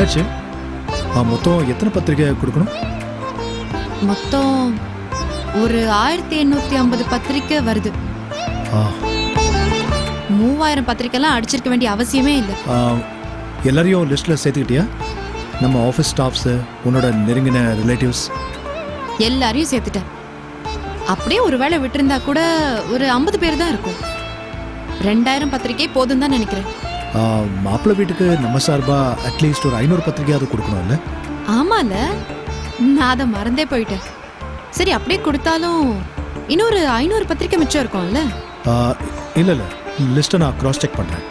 என்னாச்சு? மொத்தம் எத்தனை பத்திரிக்கை கொடுக்கணும்? மொத்தம் ஒரு 1850 பத்திரிக்கை வருது. 3000 பத்திரிக்கைலாம் அடிச்சிருக்க வேண்டிய அவசியமே இல்லை. எல்லாரையும் லிஸ்ட்டில் சேர்த்துக்கிட்டியா? நம்ம ஆஃபீஸ் ஸ்டாஃப்ஸு, உன்னோட நெருங்கின ரிலேட்டிவ்ஸ் எல்லாரையும் சேர்த்துட்டேன். அப்படியே ஒரு வேளை விட்டுருந்தா கூட ஒரு 50 பேர் தான் இருக்கும். 2000 பத்திரிக்கை போதும் தான் நினைக்கிறேன். மாப்பிள்ளை வீட்டுக்கு நம்ம சார்பாக அட்லீஸ்ட் ஒரு 500 பத்திரிக்கையாவது கொடுக்கணும்ல? ஆமால, நான் அதை மறந்தே போயிட்டேன். சரி, அப்படியே கொடுத்தாலும் இன்னொரு 500 பத்திரிக்கை மிச்சம் இருக்கும்ல? இல்லை இல்லை, லிஸ்ட்டை நான் க்ராஸ் செக் பண்ணுறேன்.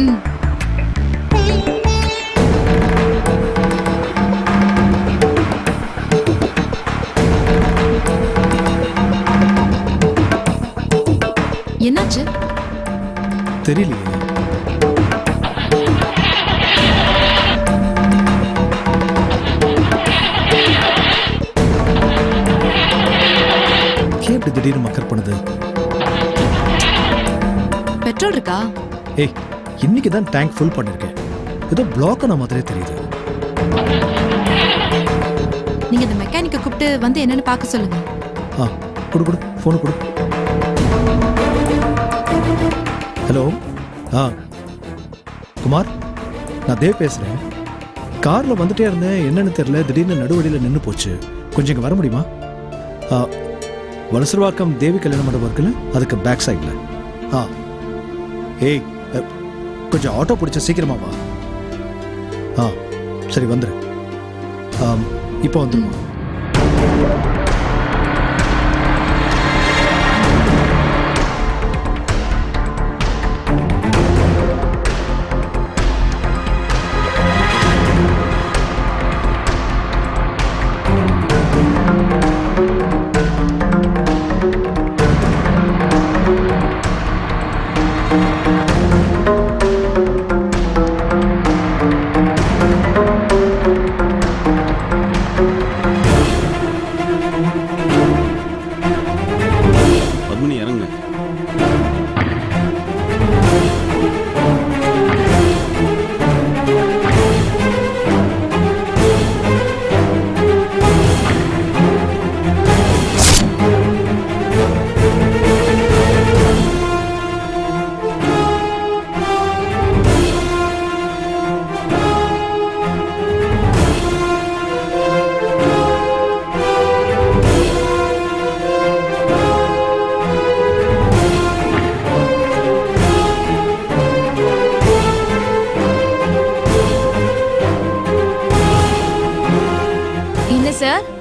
ம். என்னாச்சு? தெரியலையே. எப்படி திடீர்னு மக்கர் பண்ணுது? பெட்ரோல் இருக்கா? ஏய், இன்னைக்கு தான் டேங்க் ஃபுல் பண்ணிருக்கேன். ஏதோ பிளாக் ஆன மாதிரியே தெரியுது. நீங்க இந்த மெக்கானிக்கை கூப்பிட்டு வந்து என்னன்னு பார்க்க சொல்லுங்க. கொடு கொடு, ஃபோனு கொடு. ஹலோ. குமார், நான் தேவ் பேசுகிறேன். காரில் வந்துட்டே இருந்தேன், என்னன்னு தெரியல, திடீர்னு நடுவழியில் நின்று போச்சு. கொஞ்சம் இங்கே வர முடியுமா? வலசர்வாக்கம் தேவி கல்யாண மண்டபம் இருக்குல்ல, அதுக்கு பேக் சைடில். ஏய், கொஞ்சம் ஆட்டோ பிடிச்ச சீக்கிரமா வா. சரி, வந்துடு. இப்போ வந்துடுமா?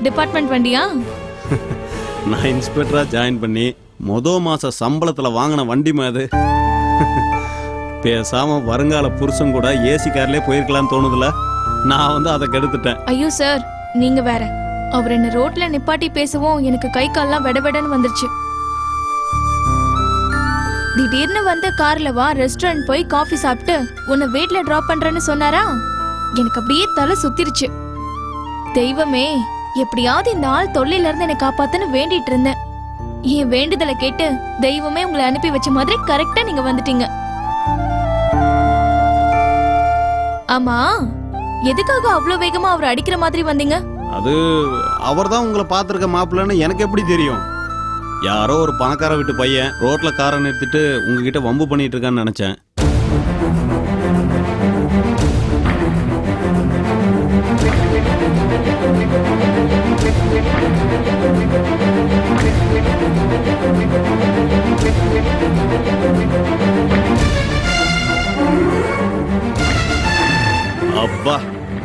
டிபார்ட்மெண்ட் வண்டியா? நான் இன்ஸ்பெக்டரா ஜாயின் பண்ணி மாச சம்பளத்துல வாங்கின வண்டி மாதிரி பேசாம வருங்கால புருஷன் கூட ஏசி கார்லயே போயிருக்கலாம்னு தோணுதுல. நான் அதை கெடுத்துட்டேன். ஐயோ சார், நீங்க வேற. அவர் என்ன ரோட்ல நிப்பாட்டி பேசவும் எனக்கு கை கால்லாம் வெடவெடன்னு வந்துருச்சு. திடீர்னு வந்து கார்ல வா, ரெஸ்டாரண்ட் போய் காஃபி சாப்பிட்டு உன்னை வீட்ல டிராப் பண்றேன்னு சொன்னாரா? எனக்கு அப்படியே தலை சுத்திருச்சு. தெய்வமே, எப்படியாவது இந்த ஆள் தொல்லையில இருந்து என்னை காப்பாத்துன்னு வேண்டிட்டு இருந்தேன். என் வேண்டுதலை கேட்டு தெய்வமே உங்களை அனுப்பி வச்ச மாதிரி கரெக்டா நீங்க வந்துட்டீங்க. ஆமா, எதுக்காக அவ்வளவு வேகமா அவர் அடிக்கிற மாதிரி வந்தீங்க? அது அவர் தான் உங்களை பார்த்துருக்க மாப்பிள்ளன்னு எனக்கு எப்படி தெரியும்? யாரோ ஒரு பணக்கார வீட்டு பையன் ரோட்ல காரை நிறுத்திட்டு உங்ககிட்ட வம்பு பண்ணிட்டு இருக்கான்னு நினைச்சேன். அப்பா,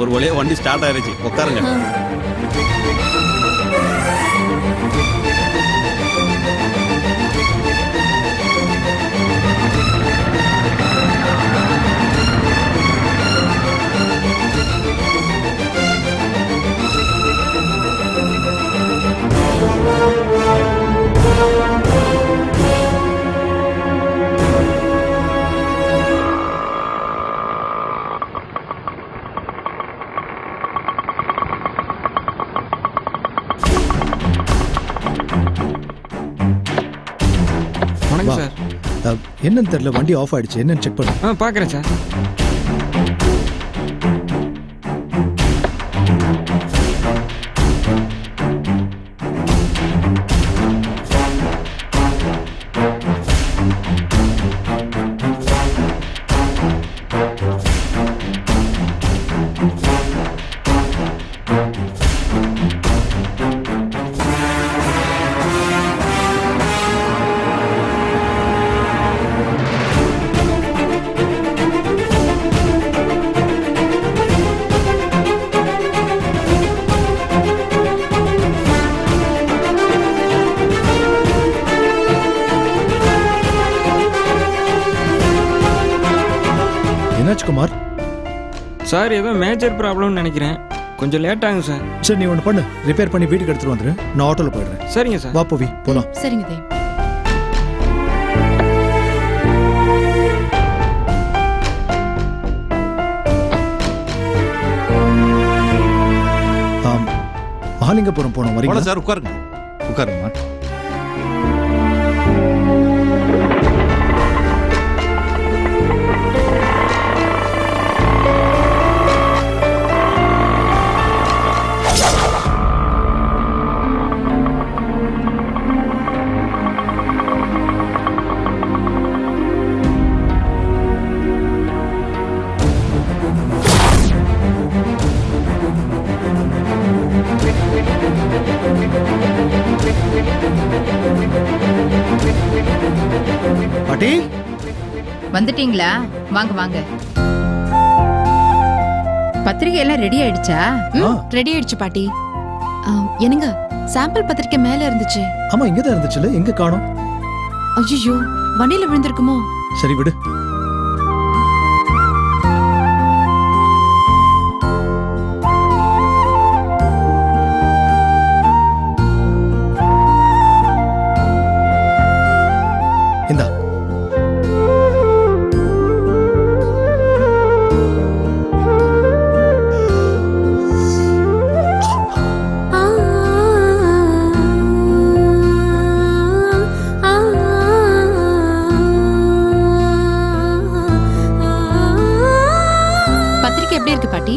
ஒரு வழியா வண்டி ஸ்டார்ட் ஆயிருச்சு. உட்காருங்க. என்னன்னு தெரியல, வண்டி ஆஃப் ஆயிடுச்சு. என்னன்னு செக் பண்ணு. பார்க்குறேன் சார். என்னாச்சு குமார்? சார் ஏதோ மேஜர் ப்ராப்ளம்னு நினைக்கிறேன், கொஞ்சம் லேட் ஆகும் சார். சரி நீ ஒன்று பண்ணு, ரிப்பேர் பண்ணி வீட்டுக்கு எடுத்துட்டு வந்துரு, நான் ஆட்டோல போயிடுறேன். சரிங்க சார். வா பவி போலாம். சரிங்க தேவ். மகாலிங்கபுரம் போனோம், வரீங்களா? சார் உட்காருங்க உட்காருங்கம்மா. பாட்டி வந்துட்டீங்களா? வாங்க வாங்க. பத்திரிகை எல்லாம் ரெடி ஆயிடுச்சா? ரெடி ஆயிடுச்சு பாட்டி. என்னங்க சாம்பிள் பத்திரிக்கை மேல இருந்துச்சு. ஆமா இங்கதான் இருந்துச்சுல, எங்க காணோம்? ஐயோ வண்டியில விழுந்திருக்குமோ? சரி விடு. இந்தா. பத்திரிக்கை எப்படி இருக்கு பாட்டி?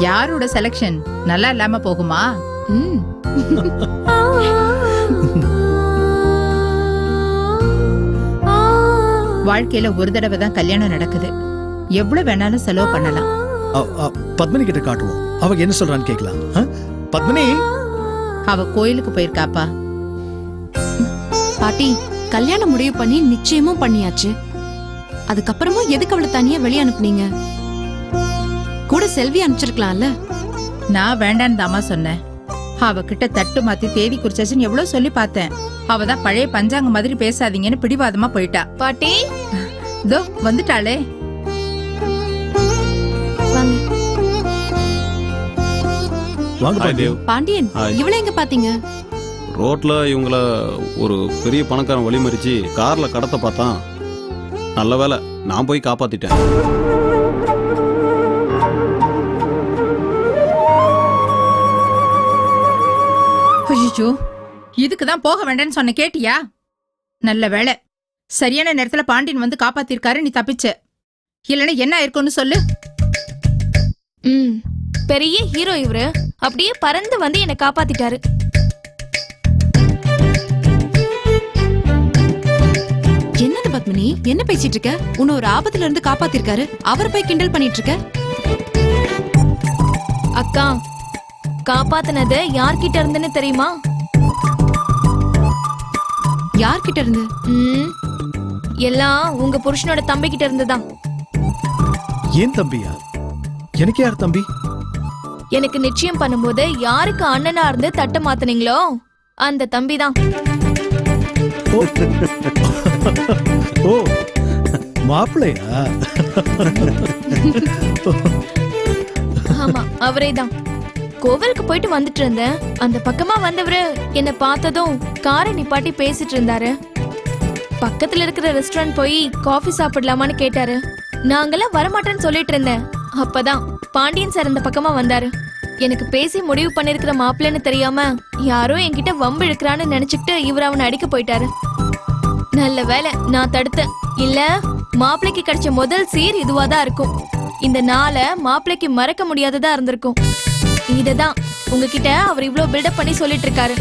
யாரோட செலக்ஷன் நல்லா இல்லாம போகுமா? ம். வாழ்க்கையில ஒரு தடவை தான் கல்யாணம் நடக்குது, எவ்வளவு வேணாலும் செலவு பண்ணலாம். பத்மினி கிட்ட காட்டுவோம், அவங்க என்ன சொல்றான்னு கேட்கலாம். பத்மினி அவ கோயிலுக்கு போயிருக்காப்பா. பாட்டி கல்யாணம் முடிவு பண்ணி நிச்சயமும் பண்ணியாச்சு. அதுக்கப்புறமும் எதுக்கு அவளை தனியா வெளியே அனுப்புனீங்க? கூட செல்வி அனுப்பிச்சிருக்கலாம்ல. நான் வேண்டான்னு தாமா சொன்னேன். அவகிட்ட தட்டு மாத்தி தேதி குறிச்சாச்சுன்னு எவ்வளவு சொல்லி பார்த்தேன். அவதான் பழைய பஞ்சாங்க மாதிரி பேசாதீங்கன்னு பிடிவாதமா போயிட்டா. பாட்டி தோ வந்துட்டாளே. வாங்க. வாங்க ஹாய் பாட்டி. தேவ். பாண்டியன் ஹாய். இவளை எங்க பாத்தீங்க? ரோட்ல இவங்கள ஒரு பெரிய பணக்காரன் வழிமறிச்சு கார்ல கடத்த பார்த்தான். நல்ல வேளை நான் போய் காப்பாத்திட்டேன். ஐயோ இதுக்குதான் போக வேண்டாம்னு சொன்ன, கேட்டியா? நல்ல வேளை சரியான நேரத்துல பாண்டியன் வந்து காப்பாத்திருக்காரு, நீ தப்பிச்ச. இல்லன்னா என்ன இருக்கும்னு சொல்லு. ம் பெரிய ஹீரோ இவரு, அப்படியே பறந்து வந்து என்னை காப்பாத்திட்டாரு. என்னது பத்மினி, என்ன பேசிட்டு இருக்க? உன்னை ஒரு ஆபத்துல இருந்து காப்பாத்திருக்காரு, அவரை போய் கிண்டல் பண்ணிட்டு இருக்க? அக்கா காப்பாத்தினது யார்கிட்ட இருந்துன்னு தெரியுமா? யார்கிட்ட இருந்து? ம் எல்லாம் உங்க புருஷனோட தம்பி கிட்ட இருந்துதான். ஏன் தம்பியா? எனக்கு யார் தம்பி? எனக்கு நிச்சயம் பண்ணும்போது யாருக்கு அண்ணனா இருந்து தட்ட மாத்துனீங்களோ அந்த தம்பி தான். ஓ மாப்பிள்ளையா? ஆமா அவரே தான். கோவிலுக்கு போயிட்டு வந்துட்டு இருந்தேன், அந்த பக்கமா வந்தவரு என்ன பார்த்ததும் காரை நிப்பாட்டி பேசிட்டு இருந்தாரு. பக்கத்துல இருக்கிற ரெஸ்டாரண்ட் போய் காஃபி சாப்பிடலாமான்னு கேட்டாரு. நாங்கெல்லாம் வரமாட்டேன்னு சொல்லிட்டு இருந்தேன். அப்பதான் பாண்டியன் சார் இந்த பக்கமா வந்தாரு. எனக்கு பேசி முடிவு பண்ணிருக்கிற மாப்பிள்ளைன்னு தெரியாம யாரோ என்கிட்ட வம்பு இழுக்கிறான்னு நினைச்சுக்கிட்டு இவர் அவனை அடிக்க போயிட்டாரு. நல்ல வேலை நான் தடுத்தேன், இல்ல மாப்பிள்ளைக்கு கிடைச்ச முதல் சீர் இதுவாதான் இருக்கும். இந்த நாளை மாப்பிள்ளைக்கு மறக்க முடியாததா இருந்திருக்கும். இததான் உங்ககிட்ட அவர் இவ்ளோ பில்டப் பண்ணி சொல்லிட்டு இருக்காரு.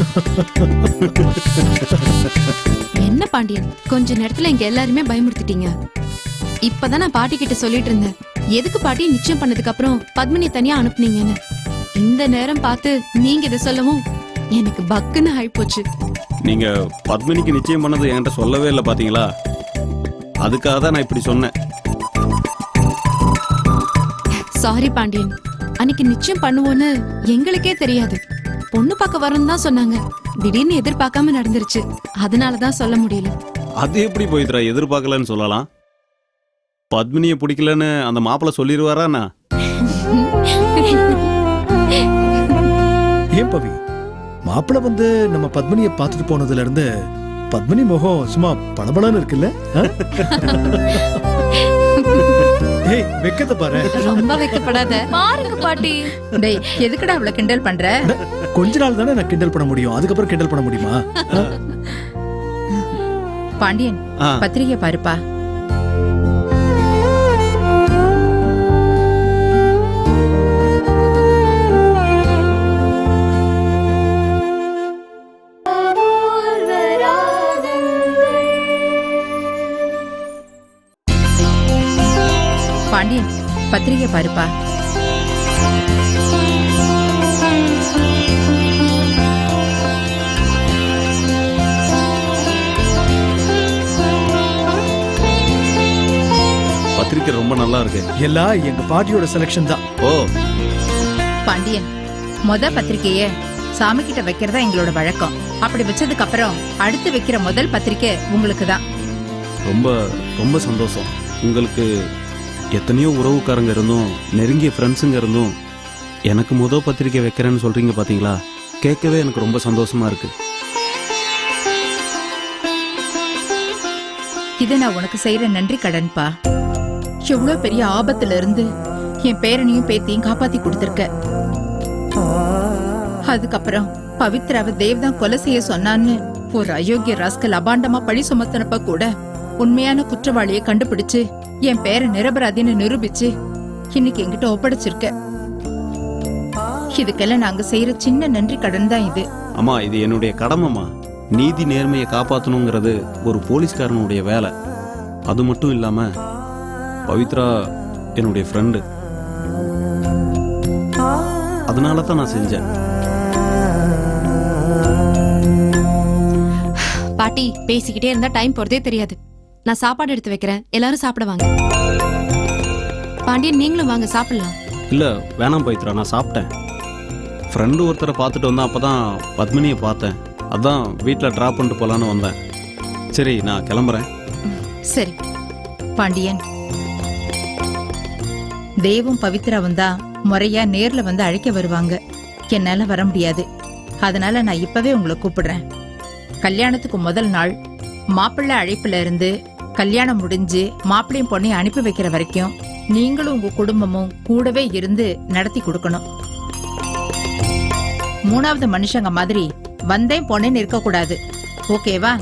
என்ன பாண்டியன், கொஞ்ச நேரத்துல எங்க எல்லாருமே பயமுறுத்திட்டீங்க. இப்பதான் நான் பாட்டி கிட்ட சொல்லிட்டு இருந்தேன், எதுக்கு பாட்டி நிச்சயம் பண்ணதுக்கு அப்புறம் பத்மினி தனியா அனுப்புனீங்கன்னு. இந்த நேரம் பார்த்து நீங்க இதை சொல்லவும் எனக்கு பக்குன்னு ஆயிப்போச்சு. நீங்க பத்மினிக்கு நிச்சயம் பண்ணது என்கிட்ட சொல்லவே இல்லை பாத்தீங்களா? அதுக்காக தான் நான் இப்படி சொன்னேன். சாரி பாண்டியன், அன்னைக்கு நிச்சயம் பண்ணுவோன்னு எங்களுக்கே தெரியாது. பொண்ணு பார்க்க வரணும் தான் சொன்னாங்க, திடீர்னு எதிர்பார்க்காம நடந்துருச்சு. அதனாலதான் சொல்ல முடியல. அது எப்படி போயிதுரா எதிர்பார்க்கலன்னு சொல்லலாம்? பத்மினியை பிடிக்கலன்னு அந்த மாப்பிள்ளை சொல்லிடுவாராண்ணா? ஏன் பவி, மாப்பிள்ளை வந்து நம்ம பத்மினியை பார்த்துட்டு போனதுல இருந்து பத்மினி முகம் சும்மா பளபளன்னு இருக்குல்ல? ஏய், வெக்கத்தை பாரு. ரொம்ப வைக்கப்படாத. பாருங்க பாட்டி. டேய், எதுக்குடா அவளை கிண்டல் பண்ற? கொஞ்ச நாள் தானே நான் கிண்டல் பண்ண முடியும், அதுக்கப்புறம் கிண்டல் பண்ண முடியுமா? பாண்டியன், ஆ. பத்திரிகை பாருப்பா. பாண்டியன், பத்திரிகை பாருப்பா. பத்திரிக்கை ரொம்ப நல்லா இருக்கு. எல்லாம் எங்க பாட்டியோட செலக்ஷன் தான். ஓ, பாண்டியன், மொத பத்திரிக்கைய சாமி கிட்ட வைக்கிறதா எங்களோட வழக்கம். அப்படி வச்சதுக்கு அப்புறம் அடுத்து வைக்கிற முதல் பத்திரிக்கை உங்களுக்கு தான். ரொம்ப ரொம்ப சந்தோஷம். உங்களுக்கு எத்தனையோ உறவுக்காரங்க இருந்தும் நெருங்கிய ஃப்ரெண்ட்ஸுங்க இருந்தும் எனக்கு பத்திரிக்கை வைக்கிறேன்னு சொல்றீங்க பாத்தீங்களா? கேட்கவே எனக்கு ரொம்ப சந்தோஷமா இருக்கு. இது நான் உனக்கு செய்யற நன்றி கடன்பா. எவ்வளவு பெரிய ஆபத்துல இருந்து என் பேரனையும் பேத்தியும் காப்பாத்தி கொடுத்திருக்க. அதுக்கப்புறம் பவித்ராவை தேவ்தான் கொலை செய்ய சொன்னான்னு ஒரு அயோக்கிய ராஸ்கல் அபாண்டமா பழி சுமத்தினப்ப கூட உண்மையான குற்றவாளியை கண்டுபிடிச்சு என் பேரை நிரபராதின்னு நிரூபிச்சு இன்னைக்கு என்கிட்ட ஒப்படைச்சிருக்க. இதுக்கெல்லாம் நாங்க செய்யற சின்ன நன்றி கடன் தான் இது. அம்மா, இது என்னுடைய கடமைம்மா. நீதி நேர்மையை காப்பாற்றணுங்கிறது ஒரு போலீஸ்காரனுடைய வேலை. அது மட்டும் இல்லாம பவித்ரா என்னுடைய ஃப்ரெண்டு, அதனால தான் நான் செஞ்சேன். பாட்டி, பேசிக்கிட்டே இருந்தா டைம் போறதே தெரியாது. நான் சாப்பாடு எடுத்து வைக்கிறேன், எல்லாரும் சாப்பிட வாங்க. பாண்டியன், நீங்களும் வாங்க, சாப்பிடலாம். இல்ல வேணாம் பவித்ரா, நான் சாப்பிட்டேன். ஃப்ரெண்டு ஒருத்தரை பார்த்துட்டு வந்தேன், அப்பதான் பத்மினியை பார்த்தேன். அதான் வீட்டில் ட்ராப் பண்ணிட்டு போலான்னு வந்தேன். சரி, நான் கிளம்புறேன். சரி பாண்டியன், தேவும் பவித்ராவும் தான் முறையா நேர்ல வந்து அழைக்க வருவாங்க. என்னால வர முடியாது. அதனால நான் இப்பவே உங்களை கூப்பிடுறேன். கல்யாணத்துக்கு முதல் நாள் மாப்பிள்ளை அழைப்புல இருந்து கல்யாணம் முடிஞ்சு மாப்பிள்ளையும் பொண்ணையும் அனுப்பி வைக்கிற வரைக்கும் நீங்களும் உங்க குடும்பமும் கூடவே இருந்து நடத்தி கொடுக்கணும். மூணாவது மனுஷங்க மாதிரி வந்தேன் பொண்ணேன்னு இருக்க கூடாது. ஓகேவா?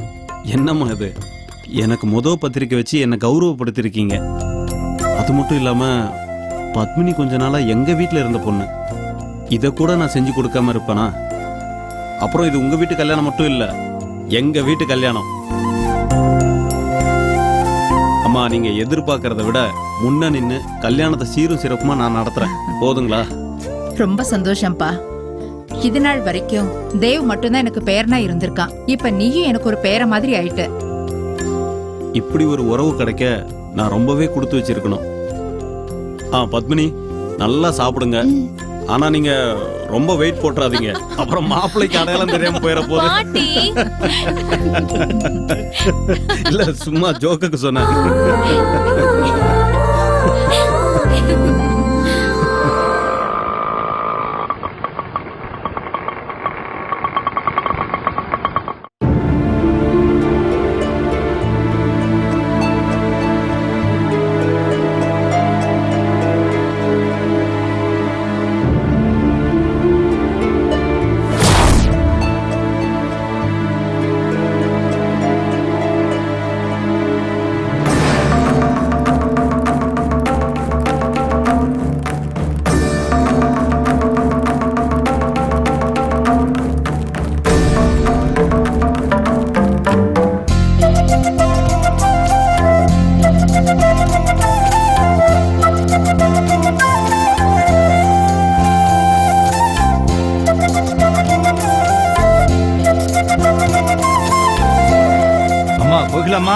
என்னம்மா இது, எனக்கு பத்திரிக்கை வச்சு என்னை கௌரவப்படுத்திருக்கீங்க. அது மட்டும் இல்லாம பத்மினி கொஞ்ச நாளா எங்க வீட்டில் இருந்த பொண்ணு. இதை கூட நான் செஞ்சு கொடுக்காம இருப்பேனா? அப்புறம் இது உங்க வீட்டு கல்யாணம் மட்டும் இல்ல, எங்க வீட்டு கல்யாணம். அம்மா, நீங்க எதிர்பார்க்கறத விட முன்ன நின்னு கல்யாணத்தை சீரும் சிறப்புமா நான் நடத்துறேன். போதுங்களா? ரொம்ப சந்தோஷம்பா. இது நாள் வரைக்கும் தேவ் மட்டும்தான் எனக்கு பேரனா இருந்திருக்கான். இப்ப நீயும் எனக்கு ஒரு பேர மாதிரி ஆயிட்ட. இப்படி ஒரு உறவு கிடைக்க நான் ரொம்பவே கொடுத்து வச்சிருக்கணும். பத்மினி, நல்லா சாப்பிடுங்க. ஆனா நீங்க ரொம்ப வெயிட் போட்டுறாதீங்க, அப்புறம் மாப்பிள்ளைக்கு அடையாளம் தெரியாம போயிட போகுது. பாட்டி, இல்ல சும்மா ஜோக்குக்கு சொன்னேன். கோகிலாம்மா,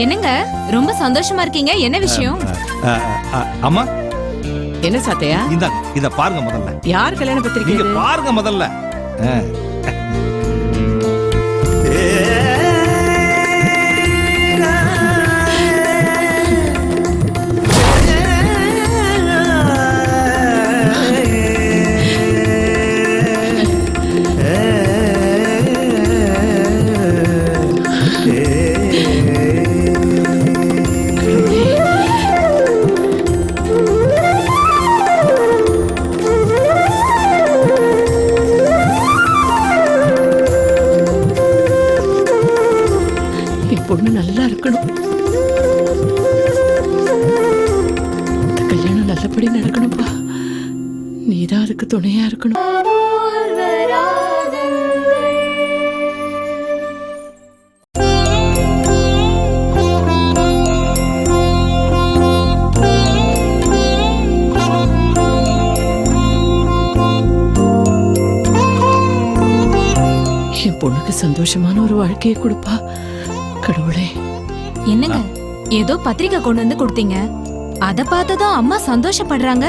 என்னங்க ரொம்ப சந்தோஷமா இருக்கீங்க? என்ன விஷயம்? அம்மா என்ன சாத்தையா? இத பாருங்க முதல்ல. யார் கல்யாண பத்திரிக்கை நீங்க இது? பாருங்க முதல்ல. எனக்கு துணையா இருக்கணும். என் பொண்ணுக்கு சந்தோஷமான ஒரு வாழ்க்கையை கொடுப்பா கடவுளே. என்னங்க ஏதோ பத்திரிக்கை கொண்டு வந்து கொடுத்தீங்க, அத பார்த்ததும் அம்மா சந்தோஷப்படுறாங்க.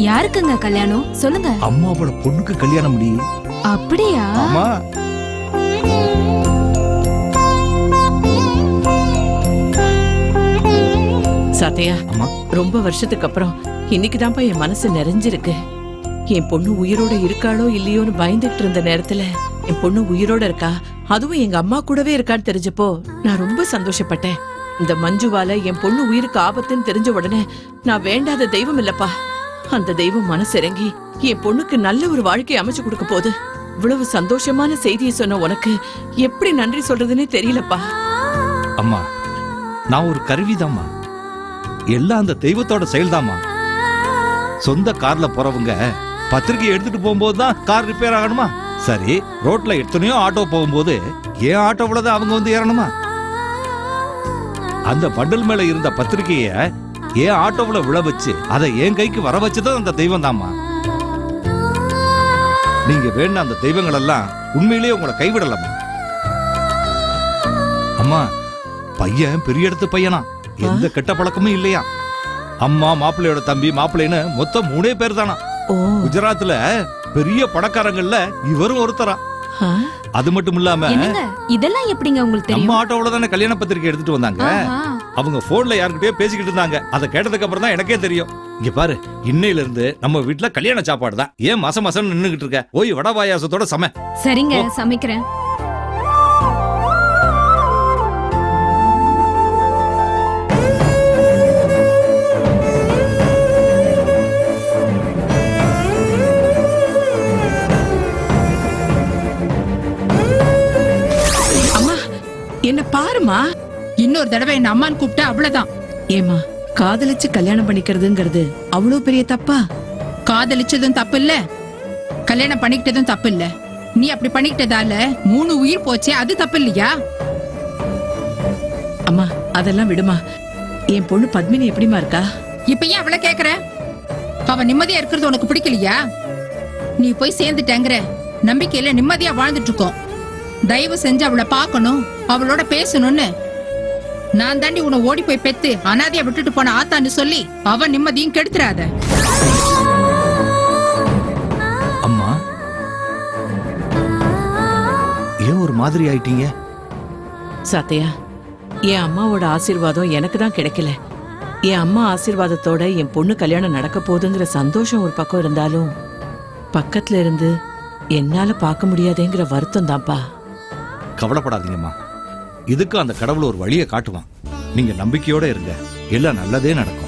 யாருக்குங்க கல்யாணம் சொல்லுங்க. அம்மாவோட பொண்ணுக்கு கல்யாணம் முடி. அப்படியா? ஆமா. சத்யா, அம்மா. ரொம்ப வருஷத்துக்கு அப்புறம் இன்னைக்குதான்ப்பா என் மனசு நிறைஞ்சிருக்கு. என் பொண்ணு உயிரோட இருக்காளோ இல்லையோன்னு பயந்துட்டு இருந்த நேரத்துல என் பொண்ணு உயிரோட இருக்கா, அதுவும் எங்க அம்மா கூடவே இருக்கான்னு தெரிஞ்சப்போ நான் ரொம்ப சந்தோஷப்பட்டேன். இந்த மஞ்சுவால என் பொண்ணு உயிருக்கு ஆபத்துன்னு தெரிஞ்ச உடனே நான் வேண்டாத தெய்வம் இல்லப்பா, அந்த தெய்வம் மனசிறங்கி என் பொண்ணுக்கு நல்ல ஒரு வாழ்க்கையை அமைச்சு கொடுக்க போகுது. இவ்வளவு சந்தோஷமான செய்தியை சொன்ன உனக்கு எப்படி நன்றி சொல்றதுன்னே தெரியலப்பா. அம்மா, நான் ஒரு கருவிதாம்மா. எல்லாம் அந்த தெய்வத்தோட செயல்தாம்மா. சொந்த கார்ல போறவங்க பத்திரிக்கை எடுத்துட்டு போகும்போது தான் கார் ரிப்பேர் ஆகணுமா? சரி, ரோட்ல எத்தனையோ ஆட்டோ போகும்போது ஏன் ஆட்டோவுலதான் அவங்க வந்து ஏறணுமா? அந்த பண்டல் மேல இருந்த பத்திரிக்கைய ஏன் ஆட்டோவுல விழ வச்சு அதை என் கைக்கு வர வச்சதும் அந்த தெய்வம் தாம்மா. நீங்க வேணா அந்த தெய்வங்கள் எல்லாம் உண்மையிலேயே உங்களை கைவிடலாமா? அம்மா, பையன் பெரிய இடத்து பையனா, எந்த கெட்ட பழக்கமும் இல்லையா. அம்மா, மாப்பிள்ளையோட தம்பி, மாப்பிள்ளைன்னு மொத்தம் 3 பேர் தானா. குஜராத்ல பெரிய பணக்காரங்கள்ல இவரும் ஒருத்தரா. அது மட்டும் இல்லாம என்னங்க இதெல்லாம் எப்படிங்க உங்களுக்கு நம்ம தெரியும்? ஆட்டோவுல தானே கல்யாண பத்திரிக்கை எடுத்துட்டு வந்தாங்க. ஆஹா. அவங்க போன்ல யாருக்கிட்டயோ பேசிக்கிட்டு இருந்தாங்க. அதை கேட்டதுக்கு அப்புறம் தான் எனக்கே தெரியும். இங்க பாரு, இன்னையில இருந்து நம்ம வீட்டுல கல்யாண சாப்பாடு தான். ஏன் மாசம் மாசம் நின்னுகிட்டு இருக்க? போய் வடை பாயாசத்தோட சமை. சரிங்க, சமைக்கிறேன். என்ன பாருமா, இன்னொரு தடவை என்ன அம்மான்னு கூப்பிட்டா அவ்வளவுதான். ஏமா காதலிச்சு கல்யாணம் பண்ணிக்கிறதுங்கிறது அவ்வளவு பெரிய தப்பா? காதலிச்சதும் தப்பு இல்ல, கல்யாணம் பண்ணிக்கிட்டதும் தப்பு இல்ல. நீ அப்படி பண்ணிக்கிட்டதால 3 உயிர் போச்சே, அது தப்பு இல்லையா? அம்மா அதெல்லாம் விடுமா. என் பொண்ணு பத்மினி எப்படிமா இருக்கா? இப்ப ஏன் அவளை கேக்குற? அவ நிம்மதியா இருக்கிறது உனக்கு பிடிக்கலையா? நீ போய் சேர்ந்துட்டேங்கிற நம்பிக்கையில நிம்மதியா வாழ்ந்துட்டு இருக்கோம். தயவு செஞ்சு அவளை பார்க்கணும், அவளோட பேசணும்னு நான் தாண்டி உன்னை ஓடி போய் பெத்து அனாதையா விட்டுட்டு போன ஆத்தான்னு சொல்லி அவ நிம்மதியும் கெடுத்துறாத. அம்மா, ஏன் ஒரு மாதிரி ஆயிட்டீங்க? சத்யா, என் அம்மாவோட ஆசீர்வாதம் எனக்கு தான் கிடைக்கல. என் அம்மா ஆசீர்வாதத்தோட என் பொண்ணு கல்யாணம் நடக்க போகுதுங்கிற சந்தோஷம் ஒரு பக்கம் இருந்தாலும் பக்கத்துல இருந்து என்னால பார்க்க முடியாதேங்கிற வருத்தம் தான்ப்பா. கவலைப்படாதீங்கம்மா, இதுக்கு அந்த கடவுள் ஒரு வழியை காட்டுவான். நீங்க நம்பிக்கையோட இருங்க, எல்லாம் நல்லதே நடக்கும்.